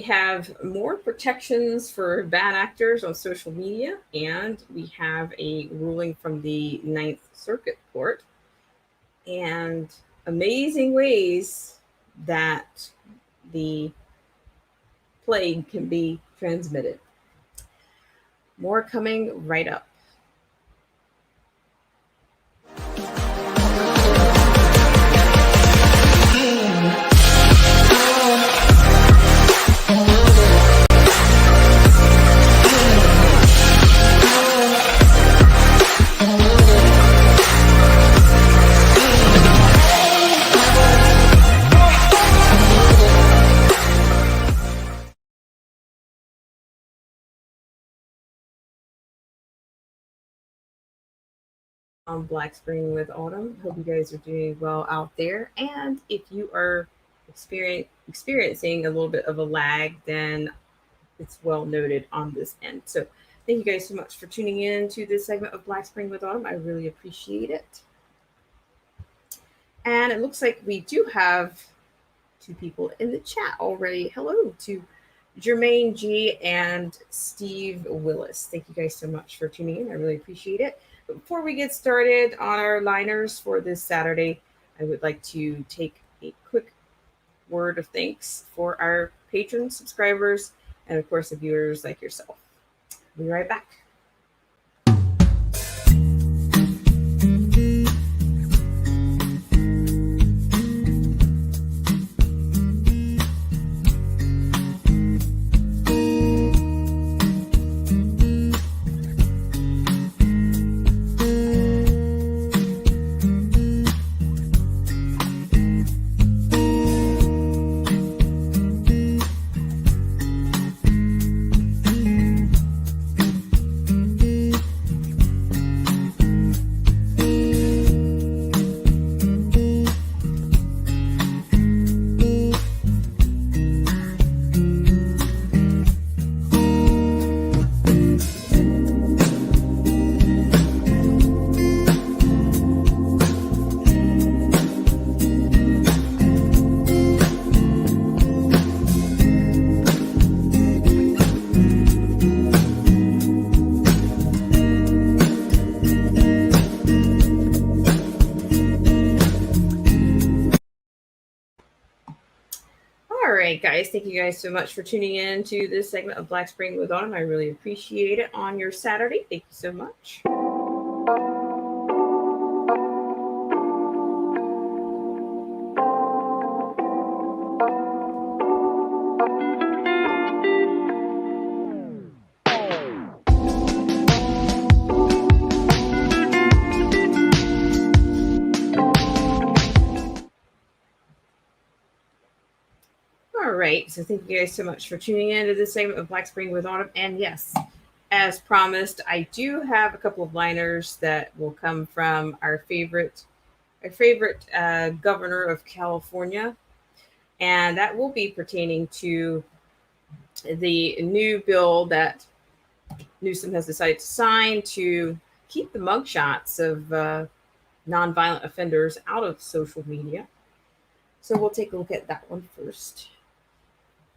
have more protections for bad actors on social media, and we have a ruling from the Ninth Circuit Court, and amazing ways that the plague can be transmitted. More coming right up. On Black Spring with Autumn. Hope you guys are doing well out there. And if you are experiencing a little bit of a lag, then it's well noted on this end. So thank you guys so much for tuning in to this segment of Black Spring with Autumn. I really appreciate it. And it looks like we do have two people in the chat already. Hello to Jermaine G and Steve Willis. Thank you guys so much for tuning in. I really appreciate it. But before we get started on our liners for this Saturday, I would like to take a quick word of thanks for our patron subscribers and, of course, the viewers like yourself. We'll be right back. Right, guys, thank you guys so much for tuning in to this segment of Black Spring with Autumn. I really appreciate it on your Saturday. Thank you so much. Right, so thank you guys so much for tuning in to this segment of Black Spring with Autumn. And yes, as promised, I do have a couple of liners that will come from our favorite governor of California, and that will be pertaining to the new bill that Newsom has decided to sign to keep the mugshots of nonviolent offenders out of social media. So we'll take a look at that one first.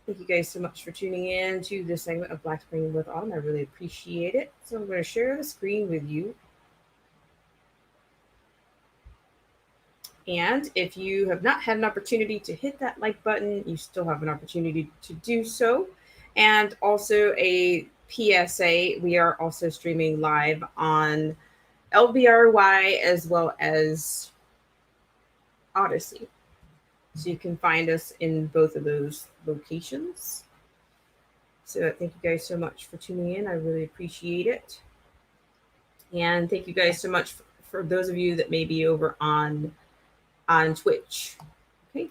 Thank you guys so much for tuning in to this segment of Black Spring with Autumn. I really appreciate it. So I'm going to share the screen with you. And if you have not had an opportunity to hit that like button, you still have an opportunity to do so. And also a PSA, we are also streaming live on LBRY as well as Odyssey. So you can find us in both of those locations. So thank you guys so much for tuning in. I really appreciate it. And thank you guys so much for those of you that may be over on Twitch. Okay,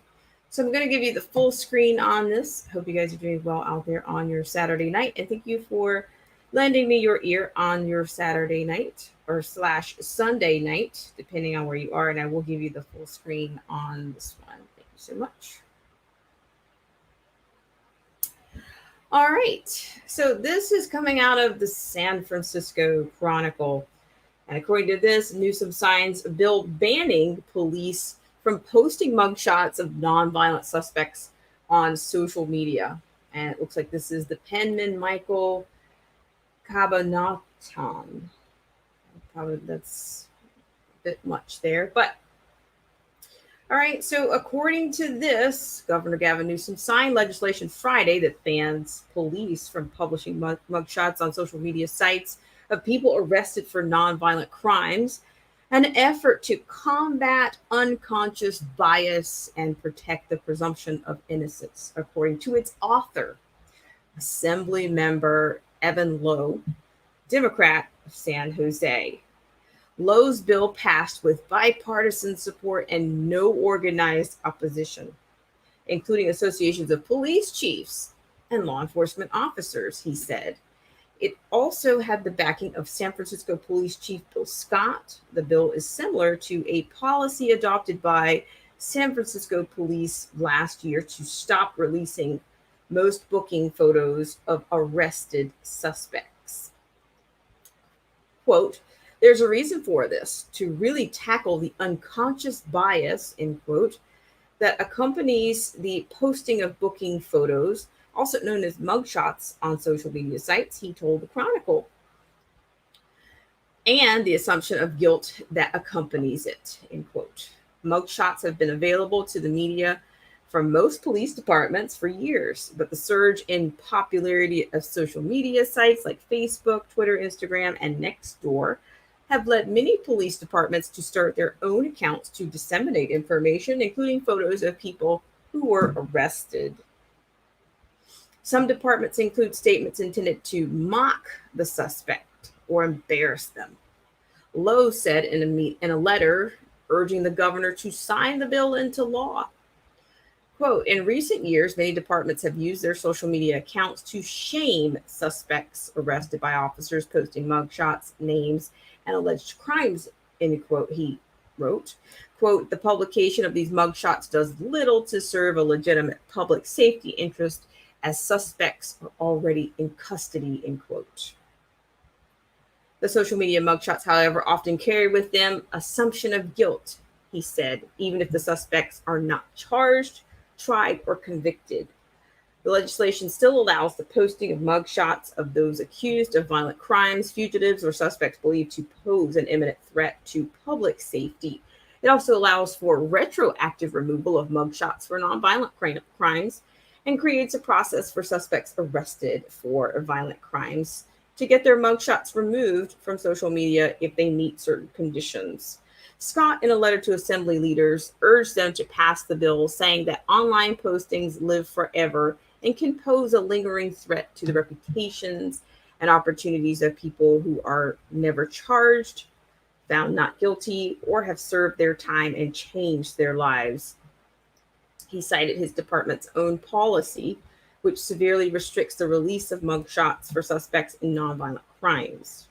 so I'm going to give you the full screen on this. Hope you guys are doing well out there on your Saturday night. And thank you for lending me your ear on your Saturday night or / Sunday night, depending on where you are. And I will give you the full screen on this one. So much. All right. So this is coming out of the San Francisco Chronicle. And according to this, Newsom signs a bill banning police from posting mugshots of nonviolent suspects on social media. And it looks like this is the penman Michael Cabanatan. Probably that's a bit much there, but all right. So according to this, Governor Gavin Newsom signed legislation Friday that bans police from publishing mugshots on social media sites of people arrested for nonviolent crimes, an effort to combat unconscious bias and protect the presumption of innocence, according to its author, Assembly Member Evan Lowe, Democrat of San Jose. Lowe's bill passed with bipartisan support and no organized opposition, including associations of police chiefs and law enforcement officers, he said. It also had the backing of San Francisco Police Chief Bill Scott. The bill is similar to a policy adopted by San Francisco police last year to stop releasing most booking photos of arrested suspects. Quote, there's a reason for this, to really tackle the unconscious bias, end quote, that accompanies the posting of booking photos, also known as mugshots, on social media sites, he told the Chronicle, and the assumption of guilt that accompanies it, end quote. Mugshots have been available to the media from most police departments for years, but the surge in popularity of social media sites like Facebook, Twitter, Instagram, and Nextdoor have led many police departments to start their own accounts to disseminate information, including photos of people who were arrested. Some departments include statements intended to mock the suspect or embarrass them. Lowe said in a letter urging the governor to sign the bill into law. Quote, in recent years, many departments have used their social media accounts to shame suspects arrested by officers posting mugshots, names, and alleged crimes, end quote, he wrote. Quote, the publication of these mugshots does little to serve a legitimate public safety interest as suspects are already in custody, end quote. The social media mugshots, however, often carry with them assumption of guilt, he said, even if the suspects are not charged, tried, or convicted. The legislation still allows the posting of mugshots of those accused of violent crimes, fugitives, or suspects believed to pose an imminent threat to public safety. It also allows for retroactive removal of mugshots for nonviolent crimes and creates a process for suspects arrested for violent crimes to get their mugshots removed from social media if they meet certain conditions. Scott, in a letter to assembly leaders, urged them to pass the bill, saying that online postings live forever and can pose a lingering threat to the reputations and opportunities of people who are never charged, found not guilty, or have served their time and changed their lives. He cited his department's own policy, which severely restricts the release of mugshots for suspects in nonviolent crimes.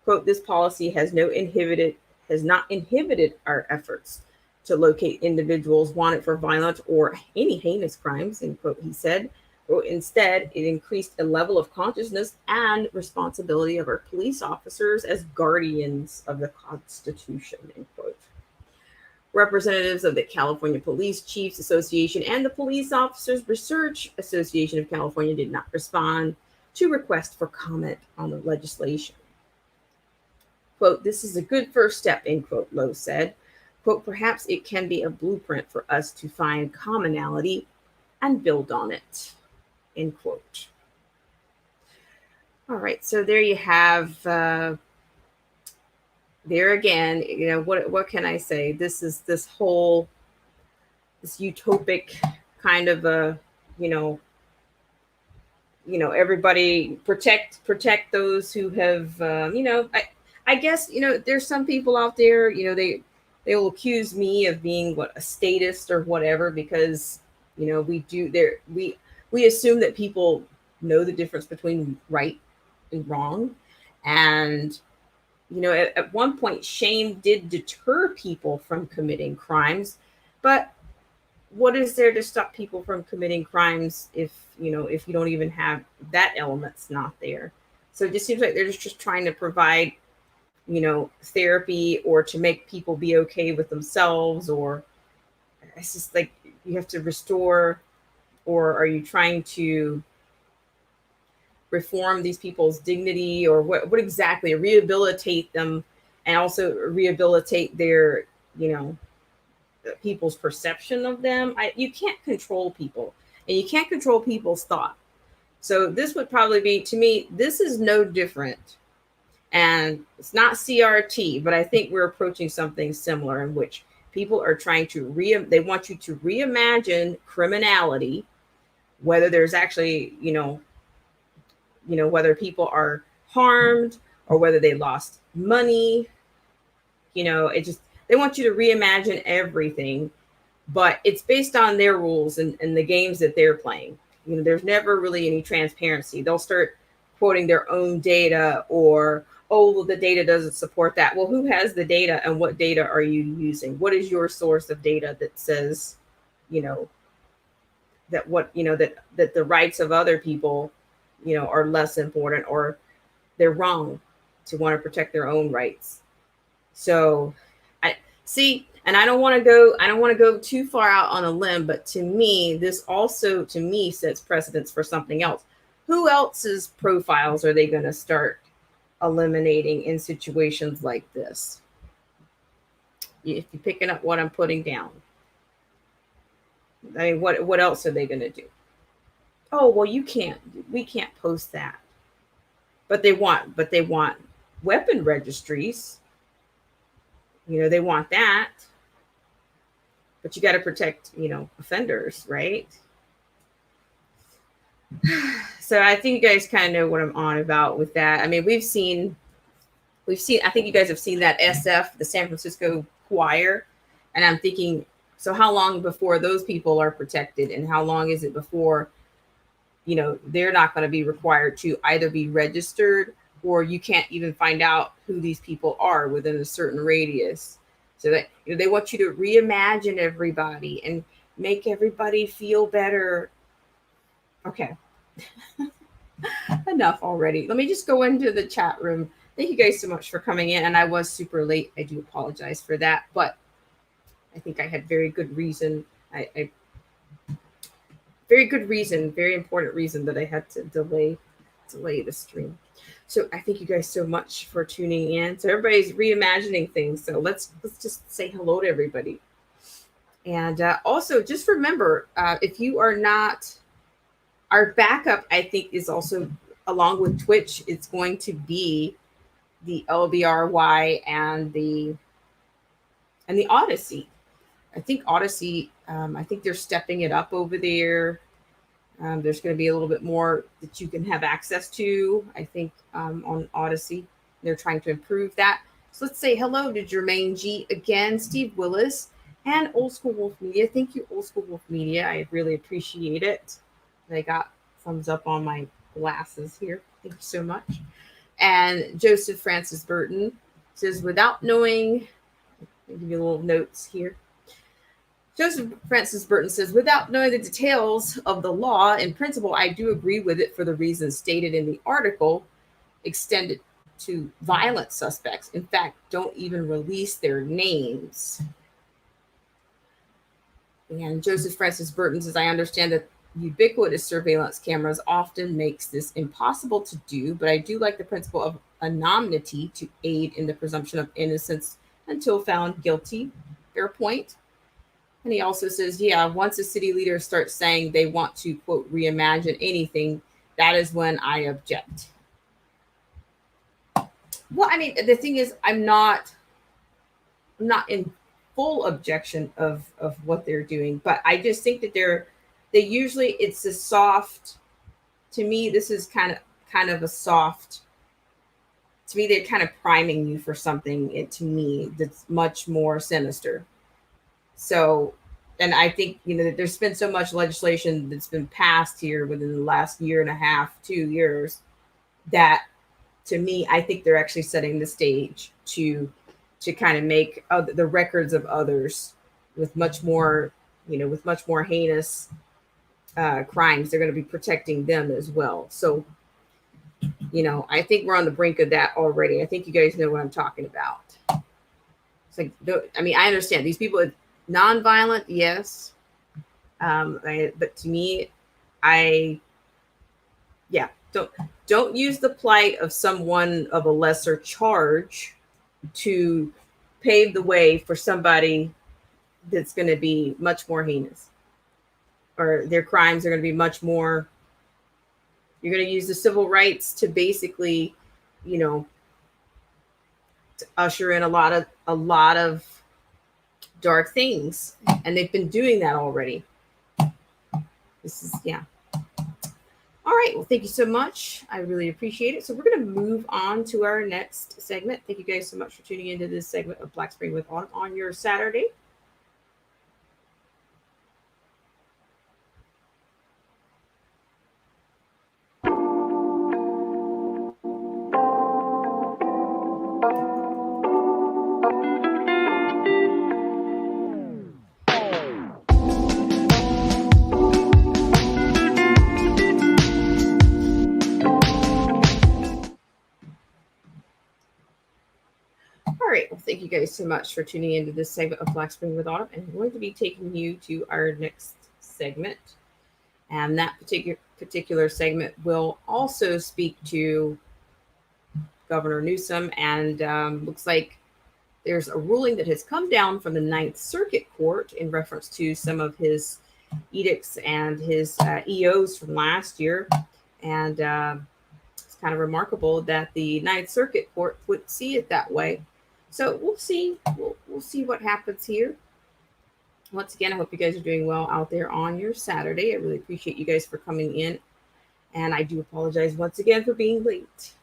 Quote, this policy has not inhibited our efforts to locate individuals wanted for violent or any heinous crimes, end quote, he said. Quote, instead, it increased a level of consciousness and responsibility of our police officers as guardians of the Constitution, end quote. Representatives of the California Police Chiefs Association and the Police Officers Research Association of California did not respond to requests for comment on the legislation. Quote, this is a good first step, end quote, Lowe said. Quote, perhaps it can be a blueprint for us to find commonality and build on it, end quote. All right, so there you have, there again, you know, what can I say? This is this utopic kind of a, you know, everybody protect those who have, I guess, there's some people out there, they will accuse me of being a statist or whatever, because, we assume that people know the difference between right and wrong. And, at one point, shame did deter people from committing crimes, but what is there to stop people from committing crimes if you don't even have that element's not there? So it just seems like they're just trying to provide, therapy, or to make people be okay with themselves, or it's just like you have to restore or are you trying to reform these people's dignity, or what exactly, rehabilitate them, and also rehabilitate their, you know, people's perception of them? You can't control people, and you can't control people's thought. So this would probably be, to me, this is no different. And it's not CRT, but I think we're approaching something similar, in which people are trying to they want you to reimagine criminality, whether there's actually, whether people are harmed or whether they lost money. It just, they want you to reimagine everything, but it's based on their rules and the games that they're playing. There's never really any transparency. They'll start quoting their own data, or, oh, well, the data doesn't support that. Well, who has the data, and what data are you using? What is your source of data that says, that that the rights of other people, are less important, or they're wrong to want to protect their own rights? So I see, and I don't want to go too far out on a limb, but to me, this also, to me, sets precedence for something else. Who else's profiles are they going to start eliminating in situations like this? If you're picking up what I'm putting down, I mean, what else are they going to do? Oh, well, we can't post that. But they want weapon registries. They want that. But you got to protect, offenders, right? So I think you guys kind of know what I'm on about with that. I mean, we've seen, I think you guys have seen that SF, the San Francisco Choir. And I'm thinking, so how long before those people are protected, and how long is it before, they're not going to be required to either be registered, or you can't even find out who these people are within a certain radius? So that, they want you to reimagine everybody and make everybody feel better. Okay. Enough already. Let me just go into the chat room. Thank you guys so much for coming in. And I was super late. I do apologize for that, but I think I had very good reason. Very good reason, very important reason that I had to delay the stream. So I thank you guys so much for tuning in. So everybody's reimagining things. So let's just say hello to everybody. And also, just remember, if you are not, our backup, I think, is also, along with Twitch, it's going to be the LBRY and the Odyssey. I think Odyssey, I think they're stepping it up over there. There's going to be a little bit more that you can have access to, I think, on Odyssey. They're trying to improve that. So let's say hello to Jermaine G again, Steve Willis, and Old School Wolf Media. Thank you, Old School Wolf Media. I really appreciate it. They got thumbs up on my glasses here. Thank you so much. And Joseph Francis Burton says, without knowing, I'll give you little notes here. Joseph Francis Burton says, without knowing the details of the law, in principle, I do agree with it for the reasons stated in the article, extended to violent suspects. In fact, don't even release their names. And Joseph Francis Burton says, I understand that ubiquitous surveillance cameras often makes this impossible to do, but I do like the principle of anonymity to aid in the presumption of innocence until found guilty. Fair point. And he also says, yeah, once a city leader starts saying they want to, quote, reimagine anything, that is when I object. Well, I mean, the thing is, I'm not in full objection of what they're doing, but I just think that they usually, it's a soft, to me, this is kind of a soft, to me, they're kind of priming you for something, to me, that's much more sinister. So, and I think, there's been so much legislation that's been passed here within the last year and a half, 2 years, that to me, I think they're actually setting the stage to kind of make the records of others with much more, with much more heinous crimes. They're going to be protecting them as well. So, I think we're on the brink of that already. I think you guys know what I'm talking about. It's like, I mean, I understand these people, nonviolent, yes. But to me, Yeah, don't use the plight of someone of a lesser charge to pave the way for somebody that's going to be much more heinous, or their crimes are going to be much more. You're going to use the civil rights to basically, you know, to usher in a lot of dark things, and they've been doing that already. This is, yeah. All right. Well, thank you so much. I really appreciate it. So we're going to move on to our next segment. Thank you guys so much for tuning into this segment of Black Spring with Autumn on your Saturday. All right. Well, thank you guys so much for tuning into this segment of Black Spring with Autumn. And I'm going to be taking you to our next segment. And that particular segment will also speak to Governor Newsom. And looks like there's a ruling that has come down from the Ninth Circuit Court in reference to some of his edicts and his EOs from last year. And it's kind of remarkable that the Ninth Circuit Court would see it that way. So we'll see. We'll see what happens here. Once again, I hope you guys are doing well out there on your Saturday. I really appreciate you guys for coming in. And I do apologize once again for being late.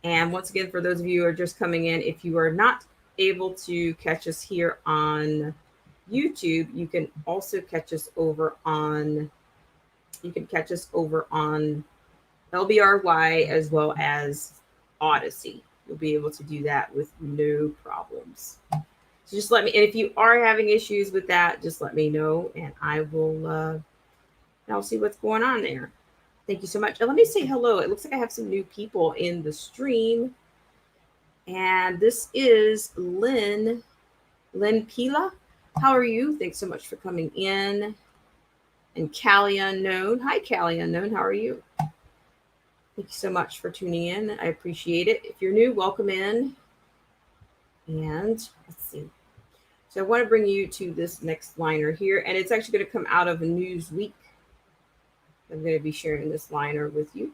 And once again, for those of you who are just coming in, if you are not able to catch us here on YouTube, you can also catch us over on LBRY as well as Odyssey. You'll be able to do that with no problems. So just let me, and if you are having issues with that, just let me know, and I'll see what's going on there. Thank you so much. And let me say hello. It looks like I have some new people in the stream. And this is Lynn Pila. How are you? Thanks so much for coming in. And Callie Unknown. Hi, Callie Unknown. How are you? Thank you so much for tuning in. I appreciate it. If you're new, welcome in. And let's see. So I want to bring you to this next liner here. And it's actually going to come out of Newsweek. I'm going to be sharing this liner with you.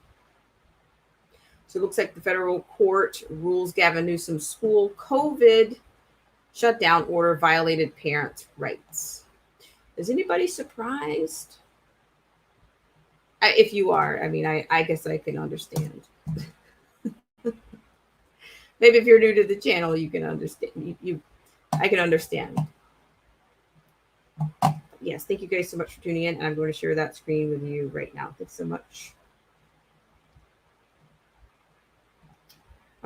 So it looks like the federal court rules Gavin Newsom's school COVID shutdown order violated parents' rights. Is anybody surprised? If you are, I mean, I guess I can understand. Maybe if you're new to the channel, you can understand. I can understand. Yes, thank you guys so much for tuning in. And I'm going to share that screen with you right now. Thanks so much.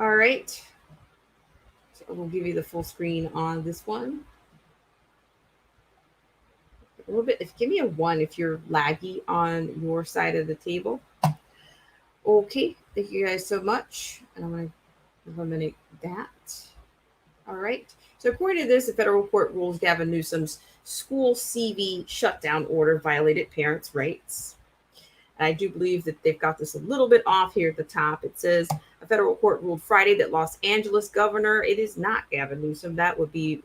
All right. So we'll give you the full screen on this one. A little bit, give me a 1 if you're laggy on your side of the table. Okay, thank you guys so much. And I'm going to eliminate that. All right. So according to this, the federal court rules Gavin Newsom's school CV shutdown order violated parents' rights. And I do believe that they've got this a little bit off here at the top. It says a federal court ruled Friday that Los Angeles governor, it is not Gavin Newsom, that would be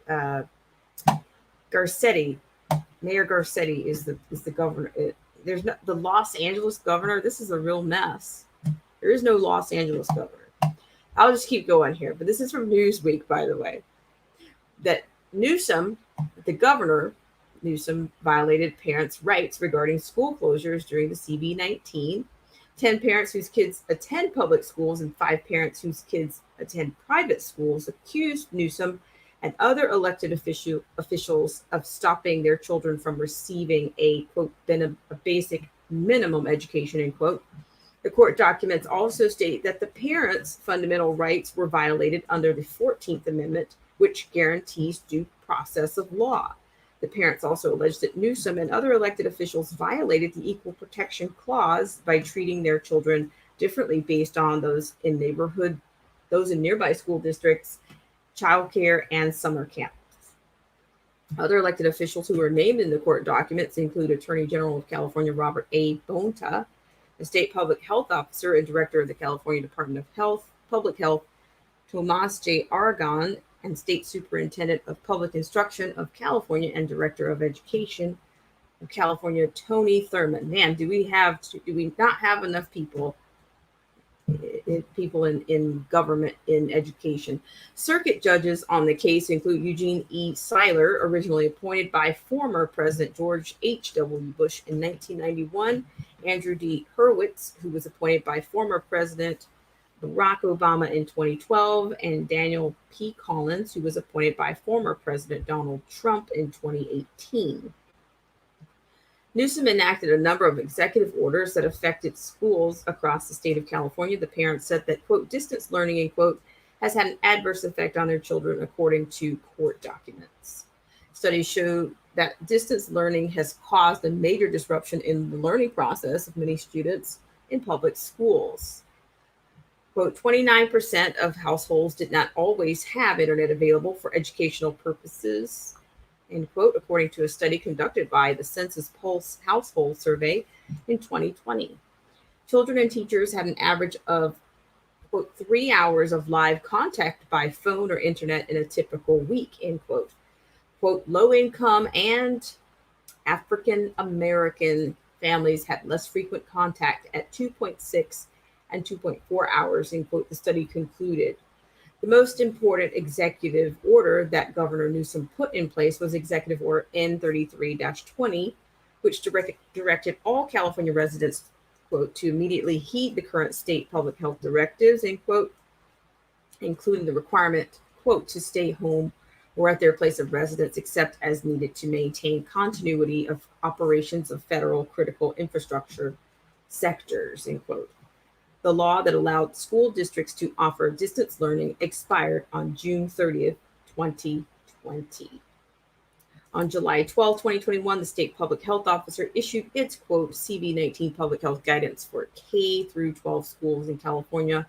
Garcetti. Mayor Garcetti is the governor. There's no, the Los Angeles governor. This is a real mess. There is no Los Angeles governor. I'll just keep going here. But this is from Newsweek, by the way. That Newsom, the governor, Newsom violated parents' rights regarding school closures during the CV-19. 10 parents whose kids attend public schools and 5 parents whose kids attend private schools accused Newsom and other elected officials of stopping their children from receiving a, quote, a basic minimum education, end quote. The court documents also state that the parents' fundamental rights were violated under the 14th Amendment, which guarantees due process of law. The parents also alleged that Newsom and other elected officials violated the Equal Protection Clause by treating their children differently based on those in nearby school districts, childcare, and summer camps. Other elected officials who were named in the court documents include Attorney General of California Robert A. Bonta, the state public health officer and director of the California Department of Public Health, Tomas J. Aragon, and State Superintendent of Public Instruction of California and Director of Education of California, Tony Thurmond. Man, do we not have enough people in government, in education? Circuit judges on the case include Eugene E. Seiler, originally appointed by former President George H.W. Bush in 1991, Andrew D. Hurwitz, who was appointed by former President Barack Obama in 2012, and Daniel P. Collins, who was appointed by former President Donald Trump in 2018. Newsom enacted a number of executive orders that affected schools across the state of California. The parents said that, quote, distance learning, end quote, has had an adverse effect on their children, according to court documents. Studies show that distance learning has caused a major disruption in the learning process of many students in public schools. Quote, 29% of households did not always have internet available for educational purposes, end quote, according to a study conducted by the Census Pulse Household Survey in 2020. Children and teachers had an average of, quote, 3 hours of live contact by phone or internet in a typical week, end quote. Quote, low income and African American families had less frequent contact at 2.6 and 2.4 hours, end quote, the study concluded. The most important executive order that Governor Newsom put in place was Executive Order N33-20, which directed all California residents, quote, to immediately heed the current state public health directives, end quote, including the requirement, quote, to stay home or at their place of residence except as needed to maintain continuity of operations of federal critical infrastructure sectors, end quote. The law that allowed school districts to offer distance learning expired on June 30th, 2020. On July 12, 2021, the state public health officer issued its, quote, CV-19 public health guidance for K through 12 schools in California,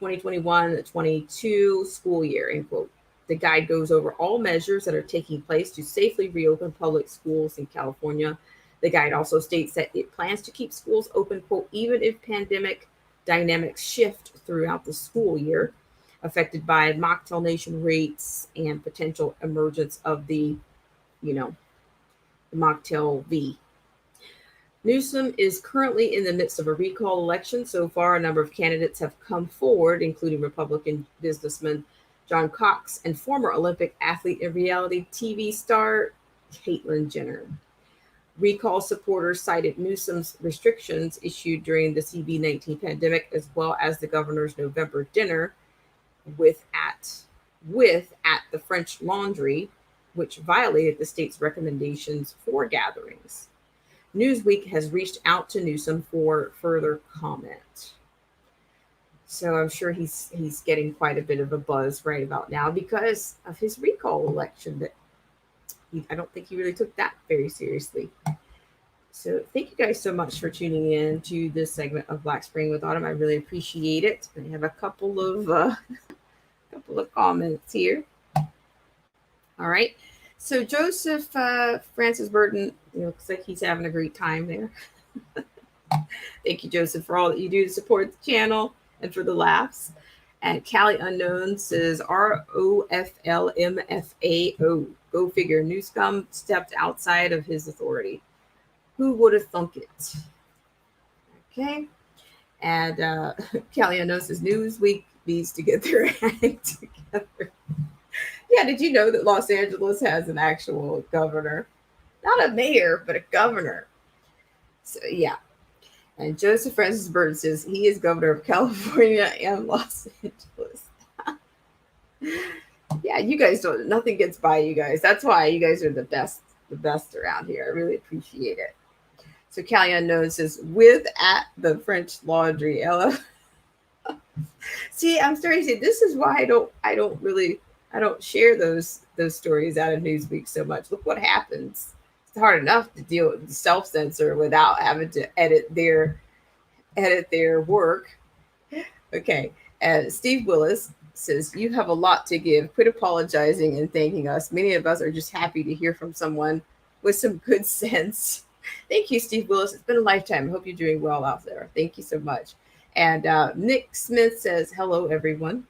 2021-22 school year, end quote. The guide goes over all measures that are taking place to safely reopen public schools in California. The guide also states that it plans to keep schools open, quote, even if pandemic dynamics shift throughout the school year, affected by mocktail nation rates and potential emergence of the mocktail V. Newsom is currently in the midst of a recall election. So far, a number of candidates have come forward, including Republican businessman John Cox and former Olympic athlete and reality TV star Caitlyn Jenner. Recall supporters cited Newsom's restrictions issued during the CV-19 pandemic, as well as the governor's November dinner at the French Laundry, which violated the state's recommendations for gatherings. Newsweek has reached out to Newsom for further comment. So I'm sure he's getting quite a bit of a buzz right about now because of his recall election that I don't think he really took that very seriously. So thank you guys so much for tuning in to this segment of Black Spring with Autumn. I really appreciate it. I have a couple of comments here. All right. So Joseph Francis Burton, looks like he's having a great time there. Thank you, Joseph, for all that you do to support the channel and for the laughs. And Cali Unknown says ROFLMFAO. Go figure. Newsom stepped outside of his authority. Who would have thunk it? Okay. And Cali Unknown says Newsweek needs to get their act together. Yeah, did you know that Los Angeles has an actual governor? Not a mayor, but a governor. So, yeah. And Joseph Francis Burton says he is governor of California and Los Angeles. Yeah, you guys don't, nothing gets by you guys. That's why you guys are the best around here. I really appreciate it. So Cali Unknown says, with at the French Laundry. See, I'm starting to say this is why I don't share those stories out of Newsweek so much. Look what happens. It's hard enough to deal with self-censor without having to edit their work. Okay. And Steve Willis, says, "You have a lot to give. Quit apologizing and thanking us. Many of us are just happy to hear from someone with some good sense." Thank you, Steve Willis. It's been a lifetime. I hope you're doing well out there. Thank you so much. And Nick Smith says, "Hello, everyone."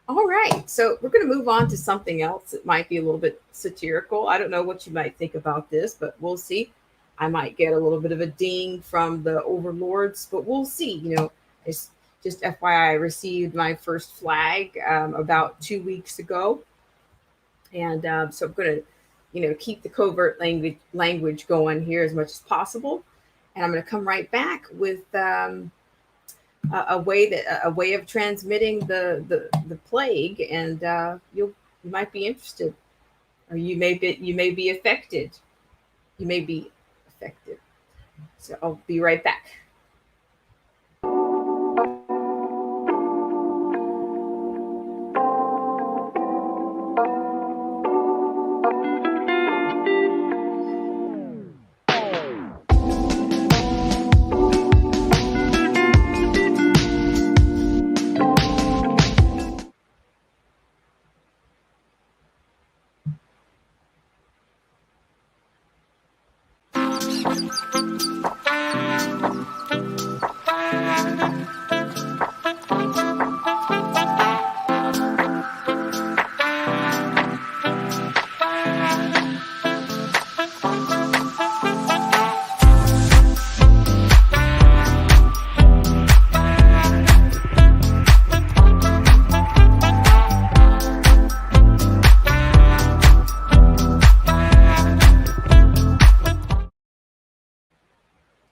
All right. So we're going to move on to something else that might be a little bit satirical. I don't know what you might think about this, but we'll see. I might get a little bit of a ding from the overlords, but we'll see. It's just FYI, I received my first flag about 2 weeks ago. And so I'm going to, keep the covert language going here as much as possible. And I'm going to come right back with a way of transmitting the plague, and you might be interested, or you may be affected. You may be affected. So I'll be right back.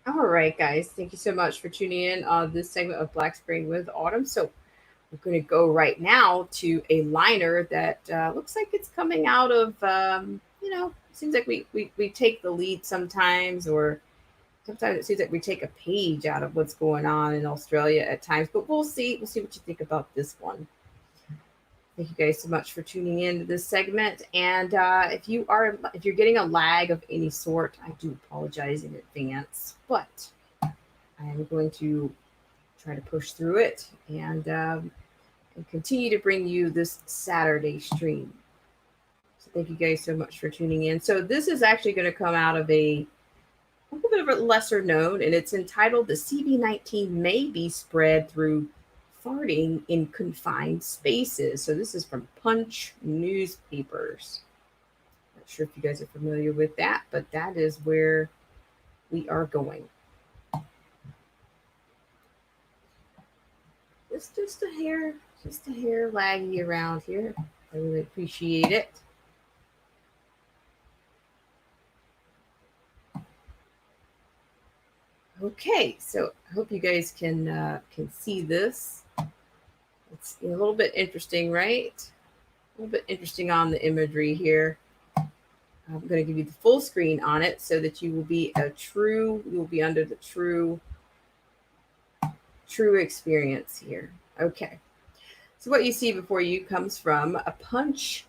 All right, guys. Thank you so much for tuning in on this segment of Black Spring with Autumn. So we're going to go right now to a liner that looks like it's coming out of, seems like we take the lead sometimes, or sometimes it seems like we take a page out of what's going on in Australia at times. But we'll see. We'll see what you think about this one. Thank you guys so much for tuning in to this segment. And if you're getting a lag of any sort, I do apologize in advance. But I am going to try to push through it and continue to bring you this Saturday stream. So thank you guys so much for tuning in. So this is actually going to come out of a little bit of a lesser known, and it's entitled "The CV-19 May Be Spread Through Farting in Confined Spaces." So this is from Punch newspapers. Not sure if you guys are familiar with that, but that is where we are going. Just a hair laggy around here. I really appreciate it. Okay, so I hope you guys can see this. It's a little bit interesting, right? A little bit interesting on the imagery here. I'm going to give you the full screen on it so that you will be under the true experience here. Okay. So what you see before you comes from a punchng.com.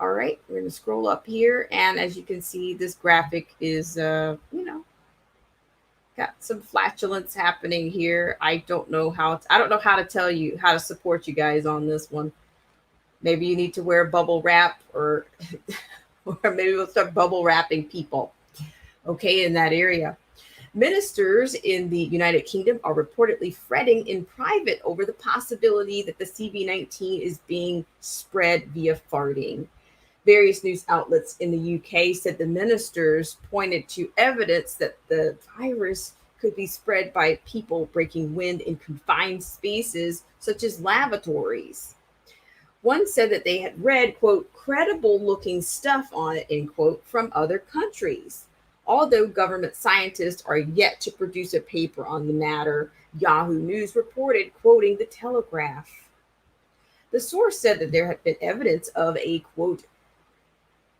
All right, we're going to scroll up here, and as you can see, this graphic is, got some flatulence happening here. I don't know how to tell you how to support you guys on this one. Maybe you need to wear bubble wrap, or maybe we'll start bubble wrapping people. Okay, in that area. Ministers in the United Kingdom are reportedly fretting in private over the possibility that the CV-19 is being spread via farting. Various news outlets in the UK said the ministers pointed to evidence that the virus could be spread by people breaking wind in confined spaces, such as lavatories. One said that they had read, quote, credible looking stuff on it, end quote, from other countries. Although government scientists are yet to produce a paper on the matter, Yahoo News reported, quoting the Telegraph. The source said that there had been evidence of a, quote,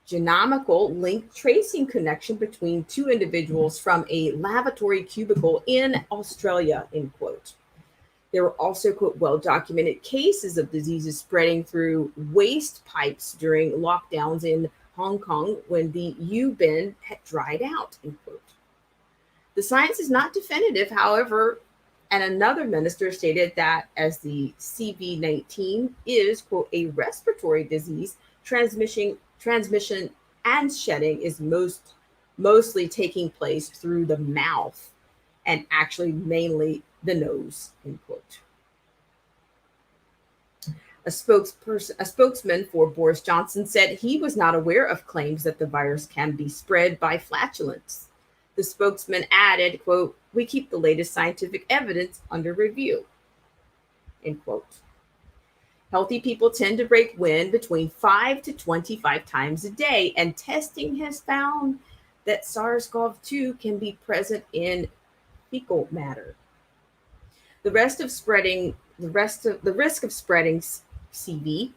genomical link tracing connection between two individuals from a lavatory cubicle in Australia, end quote. There were also, quote, well-documented cases of diseases spreading through waste pipes during lockdowns in Hong Kong when the U-Bend had dried out, end quote. The science is not definitive, however, And another minister stated that as the CV-19 is, quote, a respiratory disease, transmission and shedding is mostly taking place through the mouth and actually mainly the nose, end quote. A spokesman for Boris Johnson said he was not aware of claims that the virus can be spread by flatulence. The spokesman added, quote, "We keep the latest scientific evidence under review," end quote. Healthy people tend to break wind between 5 to 25 times a day, and testing has found that SARS-CoV-2 can be present in fecal matter. The risk of spreading CV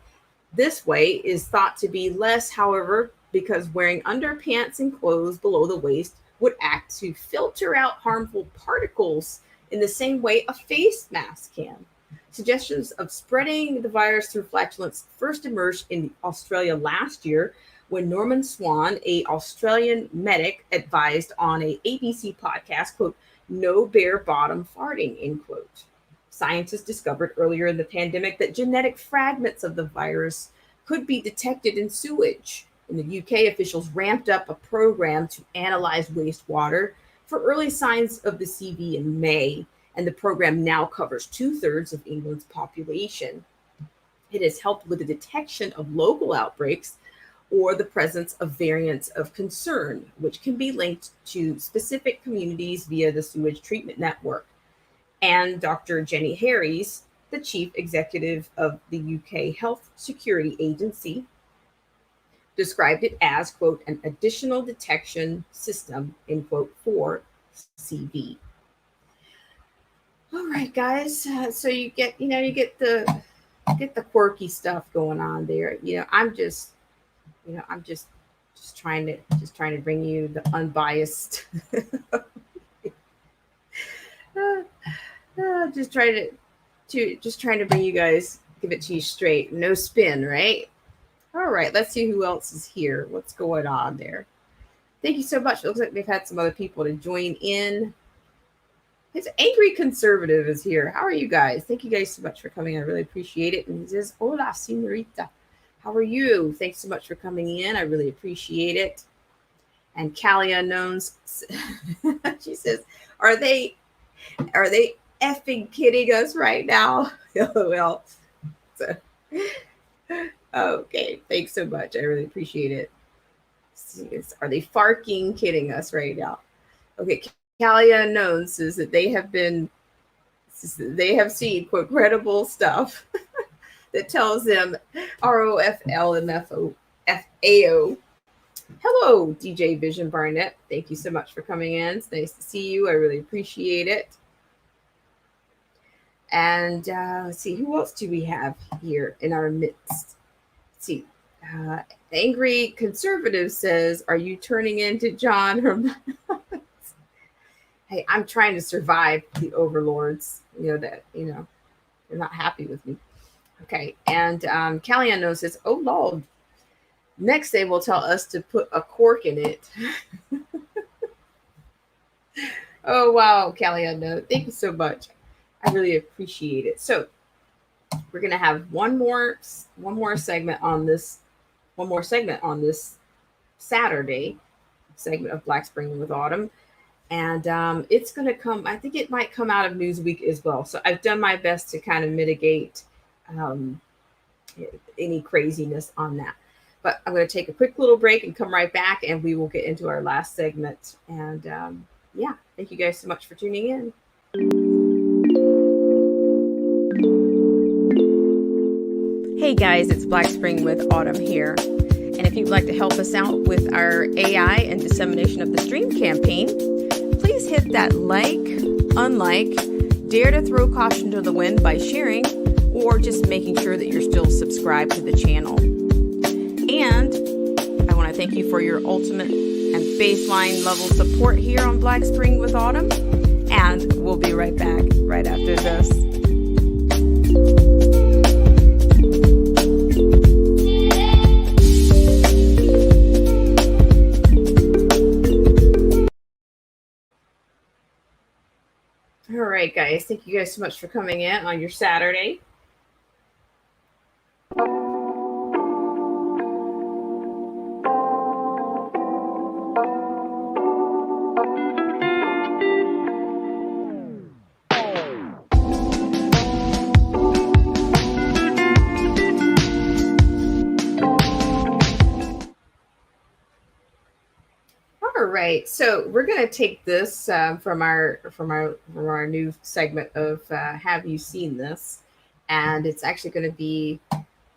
this way is thought to be less, however, because wearing underpants and clothes below the waist would act to filter out harmful particles in the same way a face mask can. Suggestions of spreading the virus through flatulence first emerged in Australia last year when Norman Swan, a Australian medic, advised on a ABC podcast, quote, "No bare bottom farting," end quote. Scientists discovered earlier in the pandemic that genetic fragments of the virus could be detected in sewage. In the UK, officials ramped up a program to analyze wastewater for early signs of the CV in May, and the program now covers 2/3 of England's population. It has helped with the detection of local outbreaks or the presence of variants of concern, which can be linked to specific communities via the sewage treatment network. And Dr. Jenny Harries, the chief executive of the UK Health Security Agency, described it as, quote, "an additional detection system," end quote, for CV. All right, guys. So you get the quirky stuff going on there. I'm just trying to bring you the unbiased. Just trying to bring you guys, give it to you straight, no spin, right? All right, let's see who else is here. What's going on there? Thank you so much. It looks like we've had some other people to join in. His angry conservative is here. How are you guys? Thank you guys so much for coming. I really appreciate it. And he says, "Hola, señorita. How are you? Thanks so much for coming in. I really appreciate it." And Callie Unknowns, she says, "Are they effing kidding us right now?" LOL. So, okay, thanks so much. I really appreciate it. Are they farking kidding us right now? Okay, Callie Unknown says that they have seen, quote, credible stuff that tells them ROFLMFO. Hello, DJ Vision Barnett. Thank you so much for coming in. It's nice to see you. I really appreciate it. And let's see, who else do we have here in our midst? Let's see. Angry Conservative says, "Are you turning into John?" Hey, I'm trying to survive the overlords. They're not happy with me. Okay. And Callie Unknown says, "Oh, Lord. Next, they will tell us to put a cork in it." Oh, wow, Callie Unknown. Thank you so much. I really appreciate it. So we're going to have one more segment on this Saturday segment of Black Spring with Autumn. And it's going to come, I think it might come out of Newsweek as well. So I've done my best to kind of mitigate any craziness on that. But I'm going to take a quick little break and come right back, and we will get into our last segment. And thank you guys so much for tuning in. Hey guys, it's Black Spring with Autumn here. And if you'd like to help us out with our AI and dissemination of the stream campaign, please hit that like, unlike, dare to throw caution to the wind by sharing, or just making sure that you're still subscribed to the channel. And I want to thank you for your ultimate and baseline level support here on Black Spring with Autumn. And we'll be right back right after this. All right, guys. guys. Thank you guys so much for coming in on your Saturday. All right, so we're going to take this from our new segment of Have You Seen This? And it's actually going to be,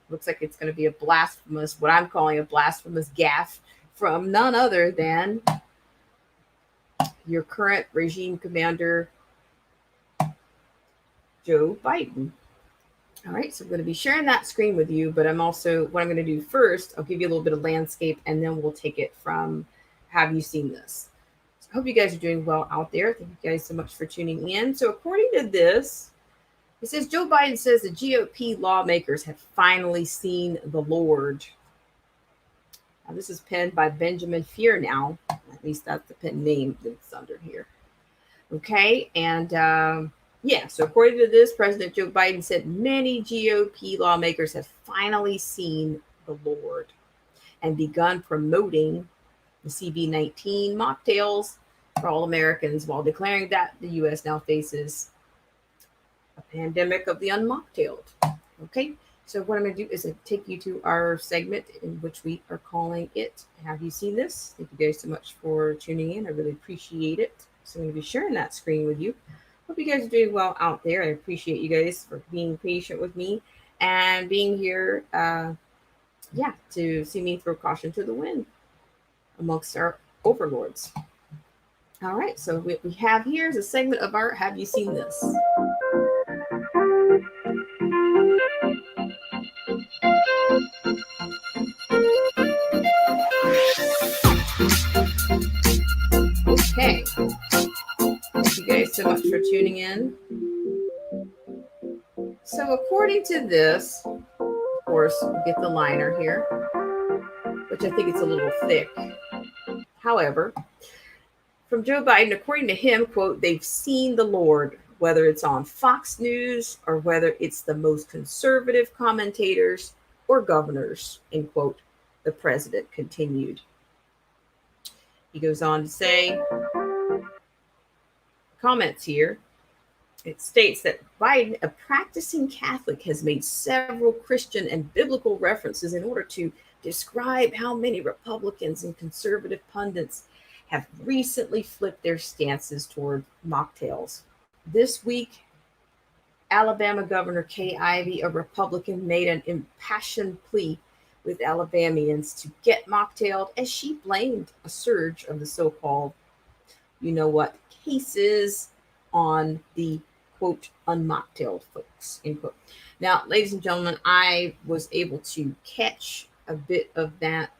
looks like it's going to be a blasphemous, what I'm calling a blasphemous gaffe from none other than your current regime commander, Joe Biden. All right, so I'm going to be sharing that screen with you, but what I'm going to do first, I'll give you a little bit of landscape, and then we'll take it from Have You Seen This? So I hope you guys are doing well out there. Thank you guys so much for tuning in. So according to this, it says Joe Biden says the GOP lawmakers have finally seen the Lord. Now, this is penned by Benjamin Fearnow. At least that's the pen name that's under here. Okay, and so according to this, President Joe Biden said many GOP lawmakers have finally seen the Lord and begun promoting the CV-19 mocktails for all Americans while declaring that the U.S. now faces a pandemic of the unmocktailed. Okay, so what I'm going to do is take you to our segment in which we are calling it Have You Seen This? Thank you guys so much for tuning in. I really appreciate it. So I'm going to be sharing that screen with you. Hope you guys are doing well out there. I appreciate you guys for being patient with me and being here, to see me throw caution to the wind amongst our overlords. All right, so what we have here is a segment of our Have You Seen This? Okay. Thank you guys so much for tuning in. So according to this, of course, we get the liner here, which I think it's a little thick. However, from Joe Biden, according to him, quote, they've seen the Lord, whether it's on Fox News or whether it's the most conservative commentators or governors, end quote, the president continued. He goes on to say, comments here, it states that Biden, a practicing Catholic, has made several Christian and biblical references in order to describe how many Republicans and conservative pundits have recently flipped their stances toward mocktails. This week, Alabama Governor Kay Ivey, a Republican, made an impassioned plea with Alabamians to get mocktailed as she blamed a surge of the so-called, cases on the, quote, unmocktailed folks, end quote. Now, ladies and gentlemen, I was able to catch a bit of that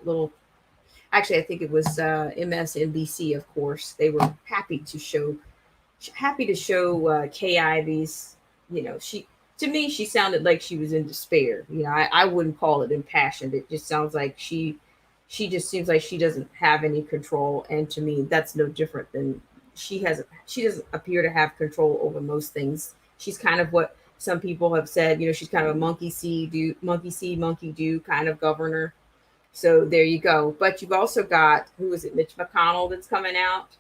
little, actually, I think it was MSNBC, of course. They were happy to show Kay Ivey's, to me, she sounded like she was in despair. I wouldn't call it impassioned. It just sounds like she just seems like she doesn't have any control. And to me, that's no different than she doesn't appear to have control over most things. She's kind of what some people have said, she's kind of a monkey see, monkey do kind of governor. So there you go. But you've also got, who is it, Mitch McConnell, that's coming out,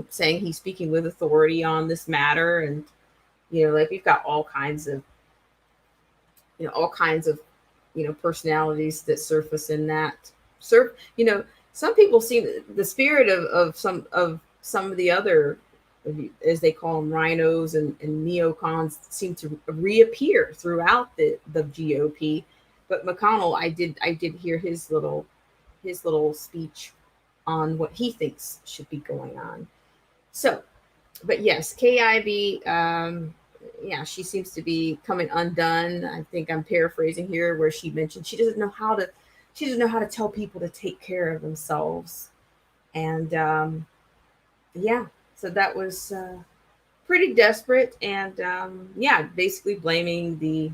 saying he's speaking with authority on this matter. And, we've got all kinds of personalities that surface in that. Some people see the spirit of some of the other, as they call them, rhinos and neocons, seem to reappear throughout the GOP. But McConnell, I did hear his little speech on what he thinks should be going on. So, but yes, Kay Ivey, she seems to be coming undone. I think I'm paraphrasing here, where she mentioned she doesn't know how to tell people to take care of themselves. And so that was pretty desperate. And basically blaming the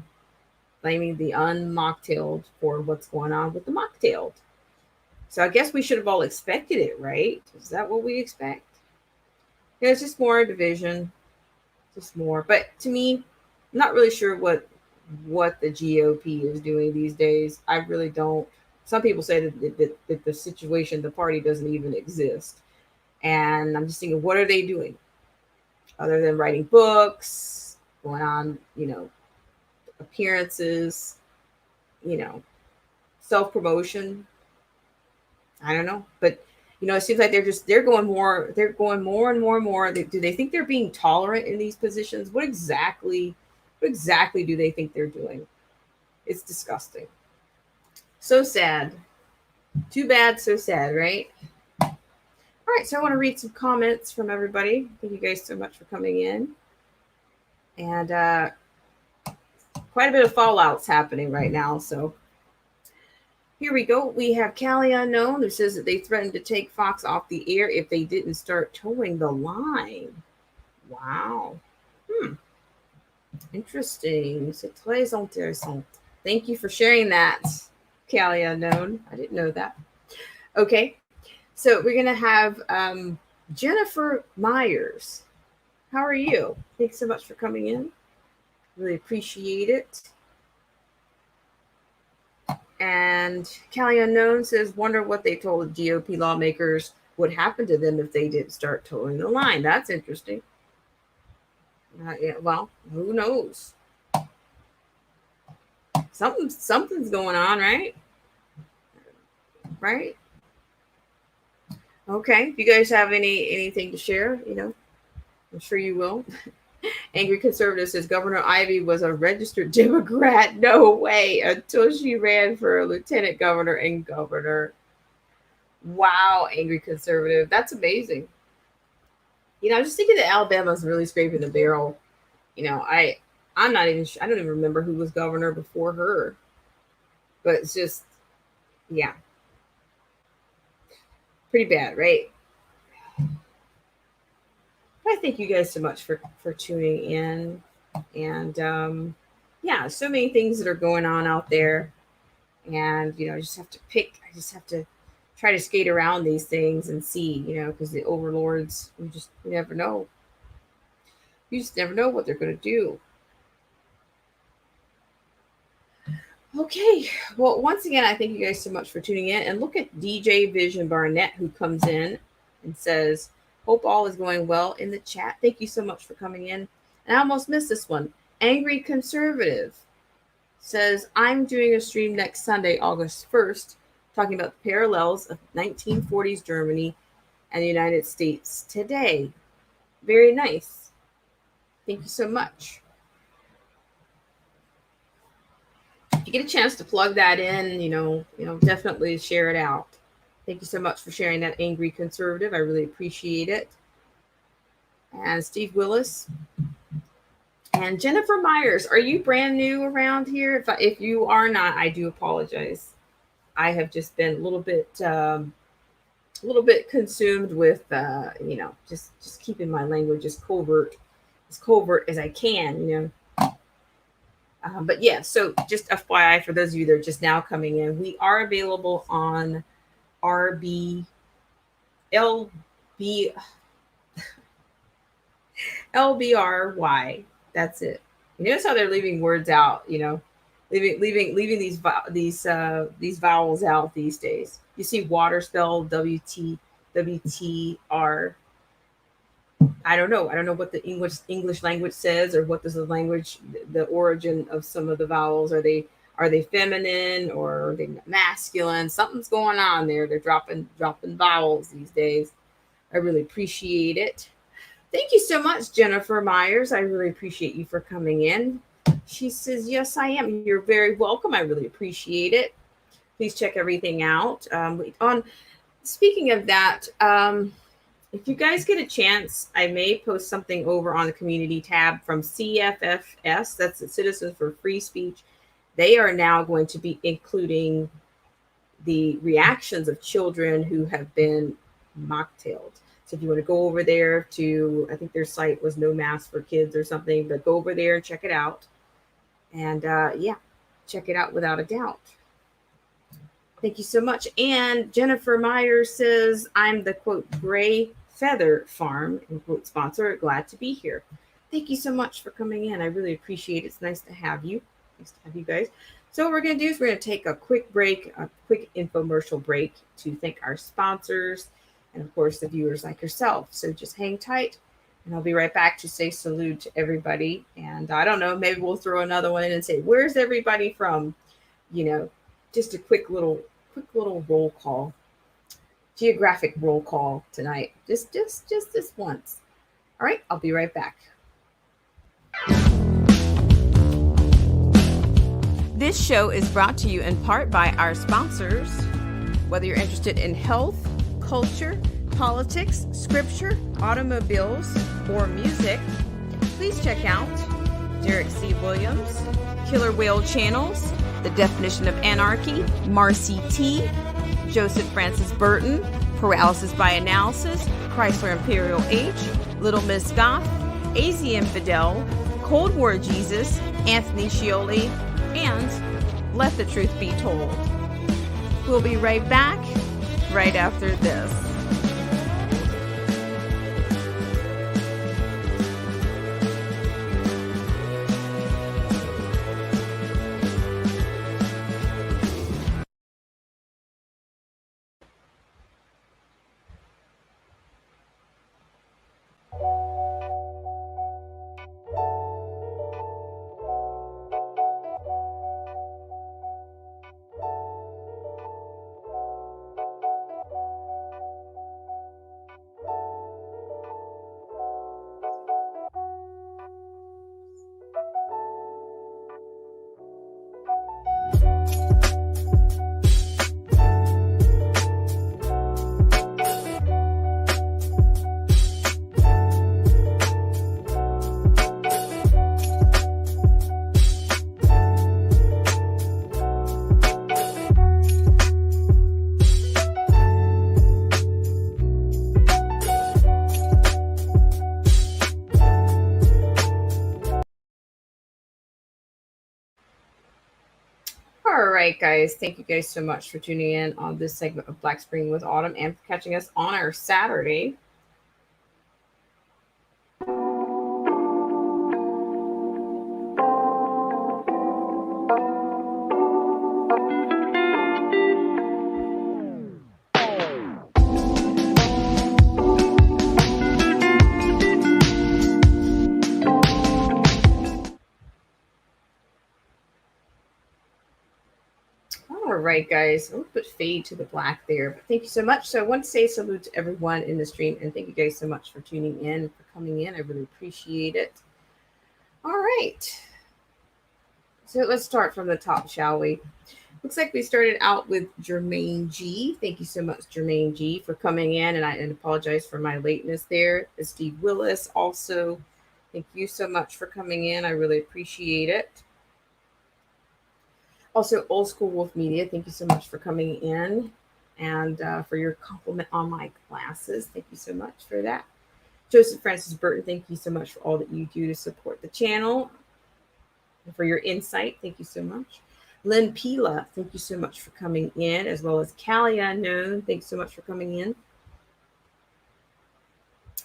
unmocktailed for what's going on with the mocktailed. So I guess we should have all expected it, right? Is that what we expect? It's just more division. just more. But to me, I'm not really sure what the GOP is doing these days. I really don't. Some people say that the situation, the party doesn't even exist. And I'm just thinking, what are they doing other than writing books, going on, appearances, you know, self promotion? I don't know, but it seems like they're going more and more and more. Do they think they're being tolerant in these positions? What exactly do they think they're doing? It's disgusting. So sad. Too bad, so sad, right? All right, so I want to read some comments from everybody. Thank you guys so much for coming in. And quite a bit of fallout's happening right now. So here we go. We have Callie Unknown who says that they threatened to take Fox off the air if they didn't start towing the line. Wow. Interesting. C'est très intéressant. Thank you for sharing that, Callie Unknown. I didn't know that. Okay. So we're going to have Jennifer Myers. How are you? Thanks so much for coming in. Really appreciate it. And Callie Unknown says, wonder what they told the GOP lawmakers would happen to them if they didn't start towing the line. That's interesting. Yeah, well, who knows? Something's going on, right? Right? Okay. If you guys have anything to share, I'm sure you will. Angry Conservative says Governor Ivey was a registered Democrat. No way, until she ran for lieutenant governor and governor. Wow, Angry Conservative. That's amazing. I'm just thinking that Alabama's really scraping the barrel. I'm not even I don't even remember who was governor before her. But it's just, yeah. Pretty bad, right? I thank you guys so much for tuning in. And yeah, so many things that are going on out there. And, I just have to I just have to try to skate around these things and see, because the overlords, you never know. You just never know what they're going to do. Okay. Well, once again, I thank you guys so much for tuning in. And look at DJ Vision Barnett, who comes in and says, hope all is going well in the chat. Thank you so much for coming in. And I almost missed this one. Angry Conservative says, I'm doing a stream next Sunday, August 1st, talking about the parallels of 1940s Germany and the United States today. Very nice. Thank you so much. If you get a chance to plug that in, definitely share it out. Thank you so much for sharing that, Angry Conservative. I really appreciate it. And Steve Willis and Jennifer Myers. Are you brand new around here? If you are not, I do apologize. I have just been a little bit consumed with just keeping my language as covert as I can. But yeah, so just FYI for those of you that are just now coming in, we are available on LBRY. That's it. You notice how they're leaving words out, leaving these vowels out these days. You see water spelled WTR. I don't know. I don't know what the English language says, or what does the origin of some of the vowels. Are they feminine or are they masculine? Something's going on there. They're dropping vowels these days. I really appreciate it. Thank you so much, Jennifer Myers. I really appreciate you for coming in. She says, yes, I am. You're very welcome. I really appreciate it. Please check everything out. Speaking of that, if you guys get a chance, I may post something over on the community tab from CFFS. That's the Citizens for Free Speech. They are now going to be including the reactions of children who have been mocktailed. So if you want to go over there to, I think their site was No Mask for Kids or something, but go over there and check it out. And yeah, check it out without a doubt. Thank you so much. And Jennifer Myers says, I'm the quote gray feather farm, quote sponsor. Glad to be here. Thank you so much for coming in. I really appreciate it. It's nice to have you. Nice to have you guys. So what we're going to do is we're going to take a quick break, a quick infomercial break to thank our sponsors and, of course, the viewers like yourself. So just hang tight, and I'll be right back to say salute to everybody. And I don't know, maybe we'll throw another one in and say, where's everybody from? You know, just a quick little roll call, geographic roll call tonight. Just this once. All right, I'll be right back. This show is brought to you in part by our sponsors. Whether you're interested in health, culture, politics, scripture, automobiles, or music, please check out Derek C. Williams, Killer Whale Channels, The Definition of Anarchy, Marcy T., Joseph Francis Burton, Paralysis by Analysis, Chrysler Imperial H, Little Miss Goth, AZ Infidel, Cold War Jesus, Anthony Scioli, and Let the Truth Be Told. We'll be right back right after this. All right, guys. Thank you guys so much for tuning in on this segment of Black Spring with Autumn and for catching us on our Saturday. All right, guys. I'll put fade to the black there, but thank you so much. So I want to say salute to everyone in the stream, and thank you guys so much for tuning in, for coming in. I really appreciate it. All right. So let's start from the top, shall we? Looks like we started out with Jermaine G. Thank you so much, Jermaine G, for coming in, and I apologize for my lateness there. Steve Willis also, thank you so much for coming in. I really appreciate it. Also, Old School Wolf Media, thank you so much for coming in and for your compliment on my glasses. Thank you so much for that. Joseph Francis Burton, thank you so much for all that you do to support the channel and for your insight. Thank you so much. Lynn Pila, thank you so much for coming in, as well as Callie Unknown. Thanks so much for coming in.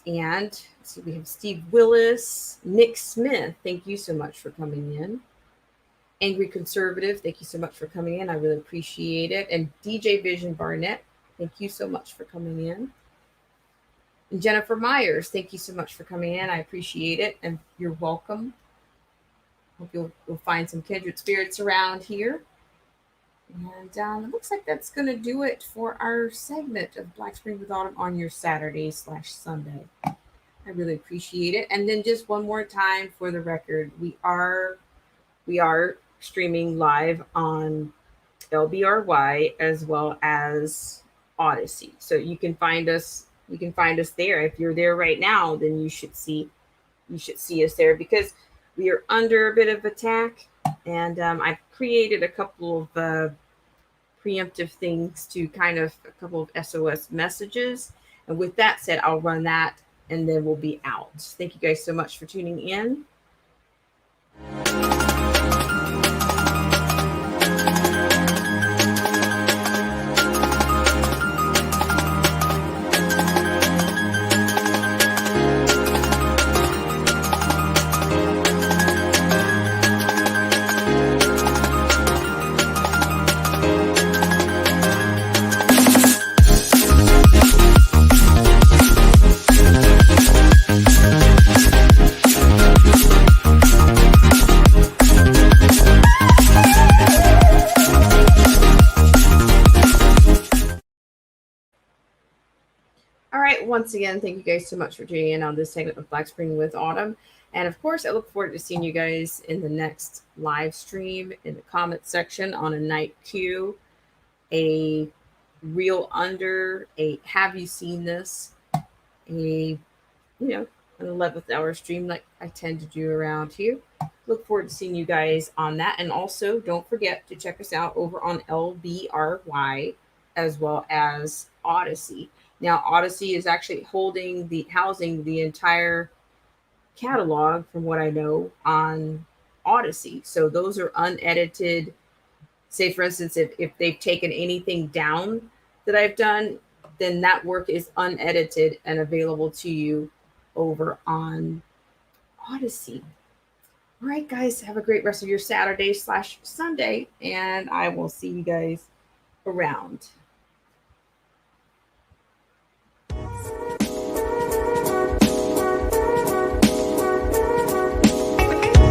And let's see, we have Steve Willis, Nick Smith, thank you so much for coming in. Angry Conservative, thank you so much for coming in. I really appreciate it. And DJ Vision Barnett, thank you so much for coming in. And Jennifer Myers, thank you so much for coming in. I appreciate it, and you're welcome. Hope you'll find some kindred spirits around here. And it looks like that's going to do it for our segment of Black Spring with Autumn on your Saturday/Sunday. I really appreciate it. And then just one more time for the record, we are streaming live on LBRY as well as Odyssey. So you can find us there. If you're there right now, then you should see us there, because we are under a bit of attack, and I've created a couple of preemptive things to kind of a couple of SOS messages. And with that said, I'll run that and then we'll be out. Thank you guys so much for tuning in. once again, thank you guys so much for tuning in on this segment of Black Spring with Autumn. And of course, I look forward to seeing you guys in the next live stream in the comment section on a night Q, a real under, a have you seen this, a an 11th hour stream like I tend to do around here. Look forward to seeing you guys on that. And also, don't forget to check us out over on LBRY as well as Odyssey. Now, Odyssey is actually housing the entire catalog, from what I know, on Odyssey. So those are unedited. Say, for instance, if they've taken anything down that I've done, then that work is unedited and available to you over on Odyssey. All right, guys, have a great rest of your Saturday/Sunday, and I will see you guys around.